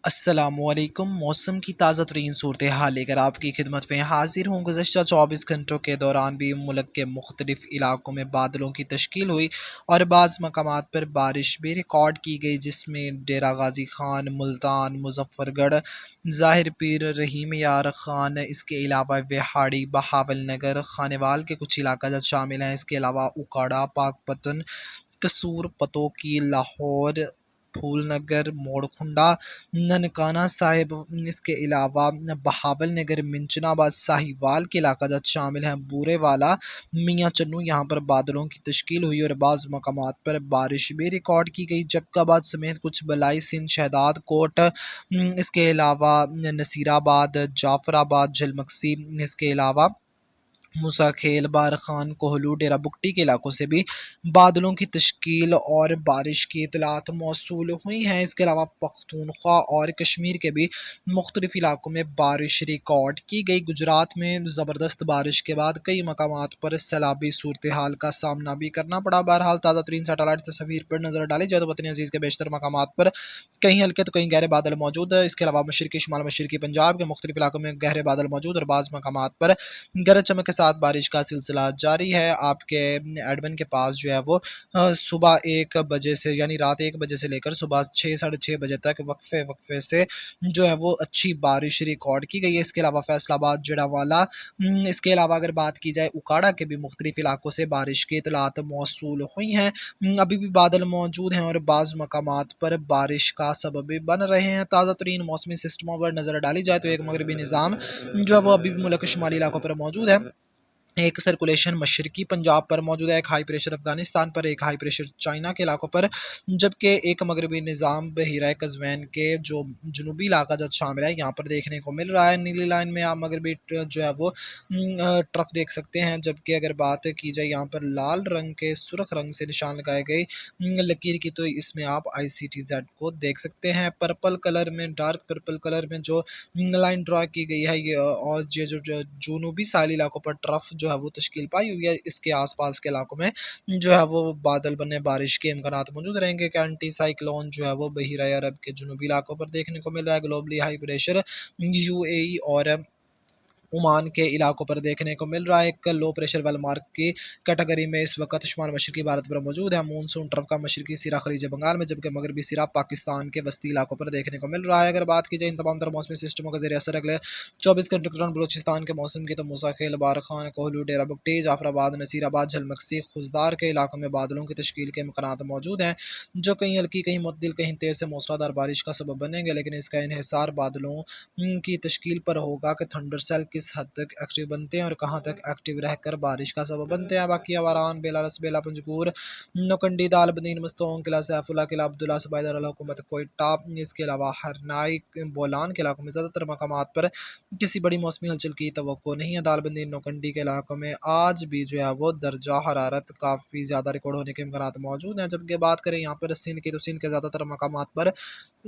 अस्सलामुअलैकुम। मौसम की ताज़ा तरीन सूरत हाल लेकर आपकी खिदमत में हाजिर हूँ। गुज़श्ता 24 घंटों के दौरान भी मुल्क के मुख्तलिफ इलाकों में बादलों की तश्कील हुई और बाज़ मकामात पर बारिश भी रिकॉर्ड की गई, जिसमें डेरा गाजी खान, मुल्तान, मुजफ्फरगढ़, ज़ाहिर पीर, रहीम यार खान, इसके अलावा विहाड़ी, बहावल नगर, खानेवाल के कुछ इलाका शामिल हैं। इसके अलावा उकाड़ा, पाकपतन, कसूर, पतोकी, लाहौर, फूलनगर, मोड़खुंडा, ननकाना साहिब, इसके अलावा बहावल नगर, मिंचनाबाद, साहिवाल के इलाका जात शामिल हैं। बूरेवाला, मियाँ चन्नू, यहाँ पर बादलों की तश्कील हुई और बाज़ मकामात पर बारिश भी रिकॉर्ड की गई। जक्काबाद समेत कुछ बलाई, सिंध, शहदाद कोट, इसके अलावा नसीराबाद, जाफराबाद, झलमक्सी, इसके अलावा मूसा खेल, बार खान, कोहलू, डेरा बुगटी के इलाकों से भी बादलों की तश्कील और बारिश की इतलात मौसूल हुई हैं। इसके अलावा पख्तूनख्वा और कश्मीर के भी मुख्तलिफ इलाकों में बारिश रिकॉर्ड की गई। गुजरात में ज़बरदस्त बारिश के बाद कई मकामात पर सैलाबी सूरत हाल का सामना भी करना पड़ा। बहरहाल ताज़ा तरीन सैटेलाइट तस्वीर पर नजर डाली जाए तो वतन अजीज़ के बेशतर मकामात पर कहीं हल्के तो कहीं गहरे बादल मौजूद है। इसके अलावा मशरकी शुमाल मशरकी पंजाब के मुख्तलिफ इलाकों में गहरे बादल मौजूद और बाज़ मकामात पर गरज चमक के साथ बारिश का सिलसिला जारी है। आपके एडमन के पास जो है वो सुबह 1 बजे से यानी रात 1 बजे से लेकर सुबह 6 साढ़े 6 बजे तक वक्फे वक्फे से जो है वो अच्छी बारिश रिकॉर्ड की गई है। इसके अलावा फैसलाबाद, जड़ावाला, इसके अलावा अगर बात की जाए उकाड़ा के भी मुख्तलिफ इलाकों से बारिश की इतलात मौसूल हुई हैं। अभी भी बादल मौजूद हैं और बाज़ मकामात पर बारिश का सबब भी बन रहे हैं। ताज़ा तरीन मौसमी सिस्टमों पर नज़र डाली जाए तो एक मगरबी निज़ाम जो है वो अभी भी मुल्क के शुमाली इलाकों पर मौजूद है। एक सर्कुलेशन मशरकी पंजाब पर मौजूद है, एक हाई प्रेशर अफगानिस्तान पर, एक हाई प्रेशर चाइना के इलाकों पर, जबकि एक मगरबी निज़ाम बहिरा कज़वैन के जो जनूबी इलाका जब शामिल है यहाँ पर देखने को मिल रहा है। नीली लाइन में आप मगरबी जो है वो ट्रफ देख सकते हैं, जबकि अगर बात की जाए यहाँ पर लाल रंग के सुर्ख रंग से निशान लगाए गए लकीर की, तो इसमें आप ICTZ को देख सकते हैं। पर्पल कलर में, डार्क पर्पल कलर में जो लाइन ड्रा की गई है ये, और ये जो जनूबी साहिल इलाकों पर ट्रफ जो है वो तश्कील पाई हुई है, इसके आसपास के इलाकों में जो है वो बादल बनने, बारिश के इम्कानात मौजूद रहेंगे। एक एंटी साइक्लोन जो है वो बहिरा अरब के जनूबी इलाकों पर देखने को मिल रहा है। ग्लोबली हाई प्रेशर UAE और ओमान के इलाकों पर देखने को मिल रहा है। एक लो प्रेशर वेल मार्क की कैटेगरी में इस वक्त शुमाल मशरकी भारत पर मौजूद है। मानसून ट्रफ का मशरकी सिरा खलीज बंगाल में, जबकि मगरबी सिरा पाकिस्तान के वस्ती इलाकों पर देखने को मिल रहा है। अगर बात की जाए इन तमाम तरह मौसमी सिस्टमों का ज़रिए असर अगले 24 घंटे के दौरान बलोचिस्तान के मौसम की, तो मूसा खेल, बारखान, कोहलू, डेरा बुगटी, जाफराबाद, नसीराबाद, झलमक्सी, खुजदार के इलाकों में बादलों की तश्कील के इम्कानात मौजूद हैं, जो कहीं हल्की, कहीं मुतदिल, कहीं तेज़ से मूसलाधार बारिश का सबब बनेंगे। लेकिन इसका इन्हिसार बादलों की तश्कील पर होगा कि थंडर सेल किस हद तक एक्टिव बनते हैं और कहाँ तक एक्टिव रहकर बारिश का सबब बनते हैं। बाकी वारान, बेला, रसबेला, पंजगूर, नौकंडी, दालबदीन, मस्तों, किला सैफुल्ला, किला अब्दुल्ला, सबाइदर हुकूमत कोयटा, इसके अलावा हरनाई, बोलान के इलाकों में ज़्यादातर मकामात पर किसी बड़ी मौसमी हलचल की तवक्को नहीं है। दालबंदी, नौकंडी के इलाकों में आज भी जो है वो दर्जा हरारत काफ़ी ज़्यादा रिकॉर्ड होने के इम्कानात मौजूद हैं। जबकि बात करें यहाँ पर सिंध की, तो सिंध के ज़्यादातर मकामात पर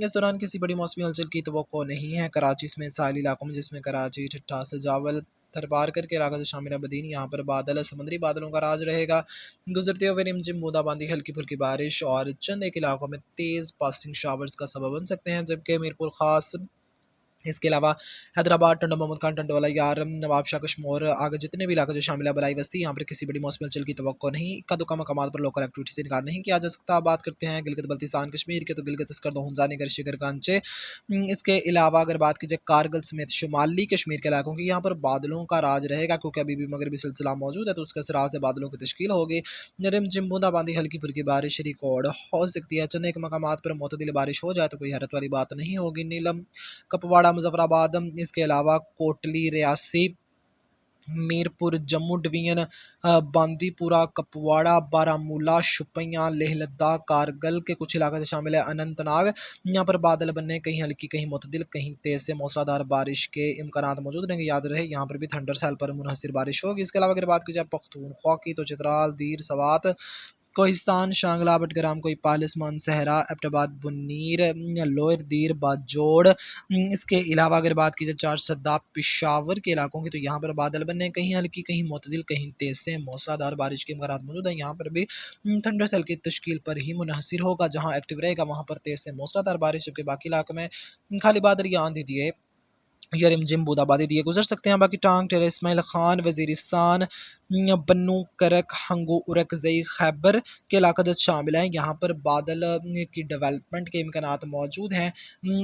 इस दौरान किसी बड़ी मौसमी हलचल की तवक्को नहीं है। कराची समेत साहिली इलाकों में, जिसमें कराची, ठट्ठा, सजावल, थरबारकर के इलाका जो शामिल है, बदीन, यहाँ पर बादल, समुद्री बादलों का राज रहेगा। गुजरते हुए रिमझिम बूंदाबांदी, हल्की फुल्की बारिश और चंद एक इलाकों में तेज़ पासिंग शावर्स का सबब बन सकते हैं। जबकि मीरपुर खास, इसके अलावा हैदराबाद, टंडो मोहम्मद खान, टंडोला, यार, नवाब शाह, कश्मीर, आगे जितने भी इलाके जो शामिल है, बलाई बस्ती, यहाँ पर किसी बड़ी मौसमी हलचल की तवक्को नहीं। इक्का दुक्का मकामात पर लोकल एक्टिविटी से इनकार नहीं किया जा सकता। बात करते हैं गिलगित बल्तिस्तान कश्मीर के, तो गिलगित, स्कर्दो, हुंजानी, शिगर गांचे, इसके अलावा अगर बात की जाए कारगिल समेत शुमाली कश्मीर के इलाकों की, यहाँ पर बादलों का राज रहेगा, क्योंकि अभी भी मगरबी सिलसिला मौजूद है, तो उसके असरा से बादलों की तश्कील होगी। रिमझिम बूंदाबांदी, हल्की फुल्की बारिश रिकॉर्ड हो सकती है। चंद एक मकामात पर मोतदिल बारिश हो जाए तो कोई हैरत वाली बात नहीं होगी। नीलम, कपवाड़ा, मुजफ्फराबाद, इसके अलावा कोटली, रियासी, मीरपुर, जम्मू डिवीजन, बांदीपुरा, कपवाड़ा, बारामूला, शुपियां, लेह लद्दाख, कारगिल के कुछ इलाके शामिल है, अनंतनाग, यहाँ पर बादल बनने, कहीं हल्की, कहीं मुतदिल, कहीं तेज से मूसलाधार बारिश के इम्कानात मौजूद रहेंगे। याद रहे यहाँ पर भी थंडर सेल पर मुनहसर बारिश होगी। इसके अलावा अगर बात की जाए पख्तूनख्वा की, तो चित्राल, दीर, सवात, कोहिस्तान, शांगला, बटग्राम, कोई पालिस, मानसहरा, एबटाबाद, बुनीर, लोअर दीर, बाजोड़। इसके अलावा अगर बात की जाए चारसदा, पेशावर के इलाकों की, तो यहाँ पर बादल बने, कहीं हल्की, कहीं मुतदिल, कहीं तेज से मूसलाधार बारिश के इम्कानात मौजूद है। यहाँ पर भी थंडर सेल की तश्कील पर ही मुनहसर होगा, जहाँ एक्टिव रहेगा वहाँ पर तेज से मूसलाधार बारिश, जबकि बाकी इलाकों में खाली बादल या आंधी दिए या रिमझिम बूंदाबांदी दिए गुजर सकते हैं। बाकी टांग, टेरा इस्माइल खान, वजीरिस्तान, बन्नू, करक, हंगू, उरकजई, खैबर के इलाका जब शामिल हैं। यहाँ पर बादल की डेवलपमेंट के इम्कानात मौजूद हैं।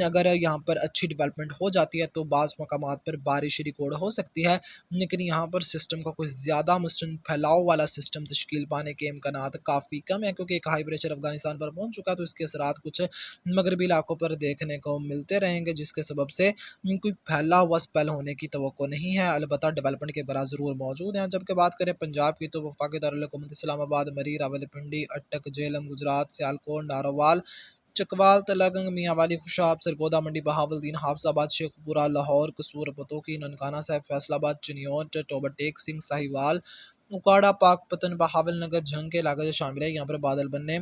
अगर यहाँ पर अच्छी डेवलपमेंट हो जाती है तो बाज़ मकामात पर बारिश रिकॉर्ड हो सकती है, लेकिन यहाँ पर सिस्टम का कुछ ज़्यादा मसलन फैलाव वाला सिस्टम तश्कील पाने के इम्कानात काफ़ी कम है, क्योंकि एक हाई प्रेशर अफगानिस्तान पर पहुँच चुका है, तो इसके असरात कुछ मगरबी इलाकों पर देखने को मिलते रहेंगे, जिसके सबब से कोई फैला हुआ स्पेल होने की तवक्को नहीं है। अलबत्ता डेवलपमेंट के बरा ज़रूर मौजूद हैं। जबकि बात करें पंजाब की, तो वफाकी दारुल-हुकूमत इस्लामाबाद, मरी, रावलपिंडी, अटक, झेलम, गुजरात, सियालकोट, नारोवाल, चकवाल, तलगंग, मियांवाली, खुशाब, सरगोदा मंडी, बहावलदीन, हाफजाबाद, शेखपुरा, लाहौर, कसूर, पतोकी, ननकाना साहिब, फैसलाबाद, चिनियोट, टोबा-टेक सिंह, साहिवाल, उकाड़ा, पाकपतन, बहावल नगर, झंग के इलाके जो शामिल है, यहाँ पर बादल बनने,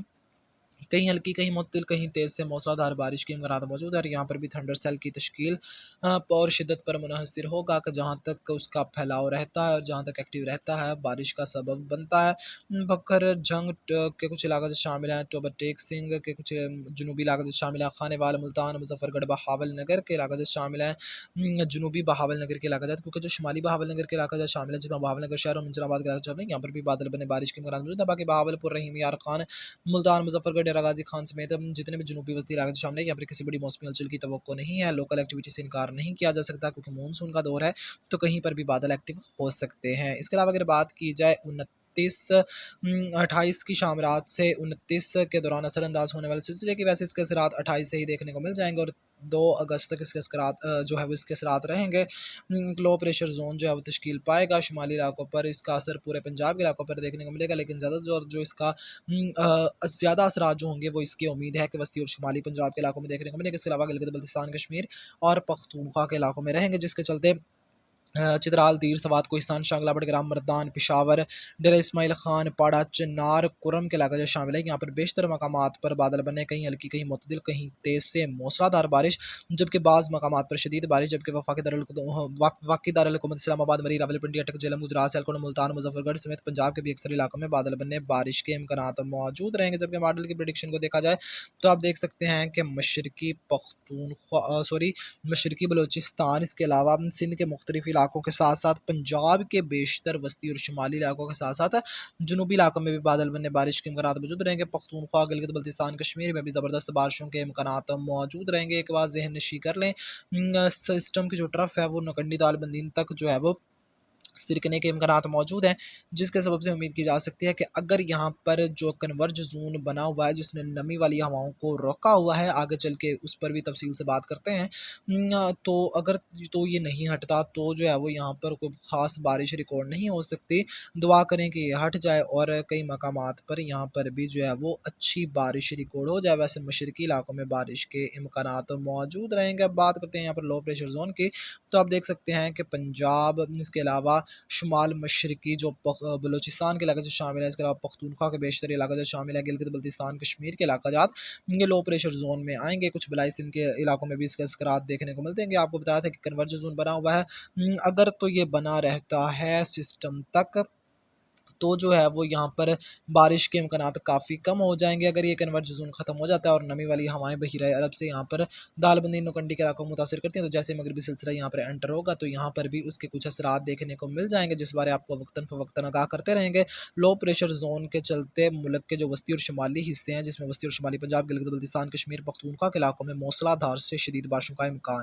कहीं हल्की, कहीं मुअत्तल, कहीं तेज़ से मूसलाधार बारिश के इम्कानात मौजूद है। और यहाँ पर भी थंडर सेल की तश्कील और शिद्दत पर मुनहसर होगा कि जहाँ तक उसका फैलाव रहता है और जहाँ तक एक्टिव रहता है बारिश का सबब बनता है। बखर, जंग के कुछ इलाके जो शामिल हैं, टोबा टेक सिंह के कुछ जनूबी इलाके जो शामिल हैं, खानेवाल, मुल्तान, मुजफ्फरगढ़, बहावल नगर के इलाके जो शामिल हैं, जनूबी बहावल नगर के इलाका जाता, क्योंकि जो शुमाली बहावल नगर के इलाका जो शामिल है, जिसमें बहावल नगर शहर और मुंजराबाद के इलाके शामिल हैं, यहाँ पर भी बादल बने बारिश के इम्कानात मौजूद है। बाकी बहावलपुर, रहीम यार खान, मुल्तान, मुजफ्फरगढ़, डेरा गाजी खान समेत जितने भी जनूबी वस्ती इलाके शामिल है, यहाँ पर किसी बड़ी मौसमी हलचल की तवक्को नहीं है। लोकल एक्टिविटी से इनकार नहीं किया जा सकता, क्योंकि मानसून का दौर है, तो कहीं पर भी बादल एक्टिव हो सकते हैं। इसके अलावा अगर बात की जाए 28 की शाम रात से 29 के दौरान असरअंदाज होने वाले सिलसिले की, वैसे इसके असरात 28 से ही देखने को मिल जाएंगे, और 2 अगस्त तक इसके असरात जो है वो इसके असरात रहेंगे। लो प्रेशर जोन जो है वो तश्कील पाएगा शुमाली इलाकों पर, इसका असर पूरे पंजाब के इलाकों पर देखने को मिलेगा, लेकिन ज़्यादा जोर जो इसका ज़्यादा असरात जो होंगे वो इसकी उम्मीद है कि वस्ती और शुमाली पंजाब के इलाकों में देखने को मिलेगा। इसके अलावा गिलगित बल्तिस्तान, कश्मीर और पख्तूनख्वा के इलाकों में रहेंगे, जिसके चलते चित्राल, तीर, सवात, कोहिस्तान, शांगला, बडग्राम, मर्दान, पेशावर, डेरा इस्माइल खान, पाड़ा, चन्नार, कुरम के इलाका जो शामिल है, यहाँ पर बेशतर मकामात पर बादल बने, कहीं हल्की, कहीं मुतदिल, कहीं तेज से मूसलाधार बारिश, जबकि बाज़ मकामात पर शदीद बारिश। जबकि वफाकी दारुल-हुकूमत इस्लामाबाद, मरी, रावलपिंडी, अटक, झेलम, गुजरात, सियालकोट, मुल्तान, मुजफ्फरगढ़ समेत पंजाब के भी अक्सर इलाकों में बादल बनने, बारिश के इम्कानात मौजूद रहेंगे। जबकि मॉडल की प्रेडिक्शन को देखा जाए तो आप देख सकते हैं कि मशरकी बलोचिस्तान, इसके अलावा सिंध के मुख्तलिफ इलाकों के साथ साथ पंजाब के बेशतर वस्ती और शुमाली इलाकों के साथ साथ जनूबी इलाकों में भी बादल बनने, बारिश के इम्कानात मौजूद रहेंगे। पख्तूनख्वा, गिलगित बल्तिस्तान, कश्मीर में भी ज़बरदस्त बारिशों के इम्कानात मौजूद रहेंगे। एक बात जहन नशी कर लें, सिस्टम की जो ट्रफ है वो नकंडी दालबंदीन तक जो है वो सिरकने के इम्कानात मौजूद हैं, जिसके सबब से उम्मीद की जा सकती है कि अगर यहाँ पर जो कन्वर्ज ज़ोन बना हुआ है, जिसने नमी वाली हवाओं को रोका हुआ है, आगे चल के उस पर भी तफसील से बात करते हैं। तो अगर तो ये नहीं हटता तो जो है वो यहाँ पर कोई ख़ास बारिश रिकॉर्ड नहीं हो सकती। दुआ करें कि ये हट जाए और कई मकामात पर यहाँ पर भी जो है वो अच्छी बारिश रिकॉर्ड हो जाए। वैसे मशरकी इलाकों में बारिश के इम्कानात मौजूद रहेंगे। अब बात करते हैं यहाँ पर लो प्रेशर जोन की, तो आप देख सकते हैं कि पंजाब, इसके अलावा शुमाल मशरकी जो बलोचिस्तान के इलाके जो शामिल है, इसके अलावा पख्तूनख्वा के बेशतर इलाका जो शामिल है, गिलगित बल्तिस्तान, कश्मीर के इलाका जात ये लो प्रेशर जोन में आएंगे। कुछ बलाई सिंध के इलाकों में भी इसके असरात देखने को मिलते हैं। आपको बताया था कि कन्वर्ज जोन बना हुआ है, अगर तो ये बना रहता है सिस्टम तक, तो जो है वो यहाँ पर बारिश के इम्कानात काफ़ी कम हो जाएंगे। अगर ये कन्वर्ज जोन ख़त्म हो जाता है और नमी वाली हवाएं बहीरा अरब से यहाँ पर दालबंदी नौकंडी के इलाकों को मुतासर करती हैं, तो जैसे मगरबी सिलसिला यहाँ पर एंटर होगा तो यहाँ पर भी उसके कुछ असरात देखने को मिल जाएंगे, जिस बारे आपको वक्तन फ़वक्तन आगाह करते रहेंगे। लो प्रेशर जोन के चलते मुल्क के जो वस्ती और शुमाली हिस्से हैं, जिसमें वस्ती और शुमाली पंजाब, गिलगित बल्तिस्तान, कश्मीर, पख्तूनख्वा के इलाकों में मूसलाधार से शदीद बारिशों का इम्कान